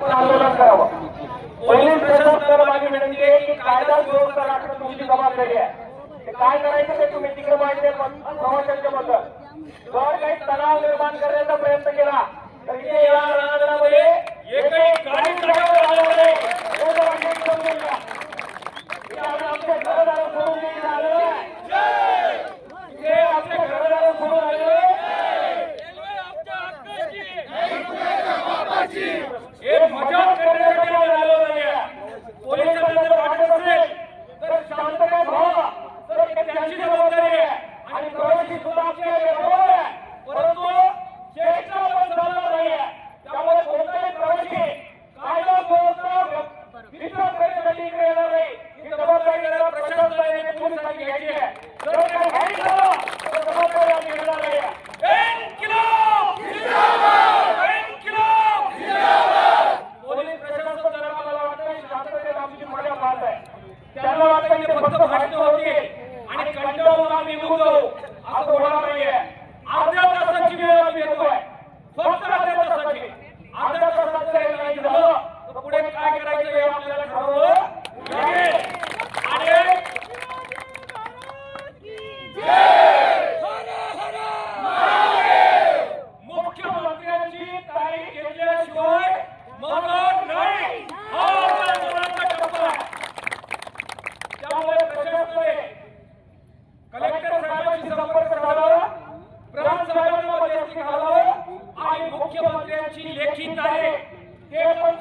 आंदोलन करावं। पोलीस प्रशासनाला माझी विनंती आहे की कायदा सुव्यवस्था राखणं तुमची जबाबदारी आहे। ते काय करायचं ते तुम्ही तिकडे माहिती आहे प्रवाशांच्या बद्दल जर काही तणाव निर्माण करण्याचा प्रयत्न केला तर इथे या रणांगणामध्ये एकही गाडी चालवणार नाही हे जर आपण समजून घ्या। आमच्या घरदार सोडून गेलेलं आलेलं आहे, इथे आमच्या घरदार सोडून आलेलं आहे, एक मजाक करण्यासाठी आलेलो नाहीये। पोलिसांना जर वाटत असेल तर शांतता व्हावा तर त्यांची जबाबदारी आहे आणि प्रवासी सुद्धा आपल्या बरोबर आहे, परंतु चेष्टा पण चालणार नाहीये। त्यामुळे कोणताही प्रवासी कायदा सुव्यवस्था विचार करण्यासाठी इकडे येणार नाही। ही जबाबदारी त्याला प्रशासनाला आणि पोलिसांनी घ्यायची आहे। जर काही घ्यायचं झालं तर जबाबदारी आम्ही घेणार नाही। पोलीस प्रशासन जरा मला वाटतं शांततेत आमची मजा पाहत आहे। त्यांना वाटतं की फक्त भाषण होती आणि कंटाळून आम्ही निघून जाऊ, असं होणार नाहीये। अर्ध्या तासाची वेळ आम्ही घेतोय, फक्त अर्ध्या तासाची। अर्ध्या तासात जर नाही झालं तर पुढे काय करायचं हे आपल्याला ठरवावं लागेल। आणि मुख्यमंत्र्यांची तारीख घेतल्याशिवाय माघार नाही, हा आपला जोराचा टप्पा आहे। त्यामुळे प्रशासनाने कलेक्टर साहेबांशी संपर्क साधावा, प्रांत साहेबांना मध्यस्थी घालावं आणि मुख्यमंत्र्यांची लेखी तारीख ते पण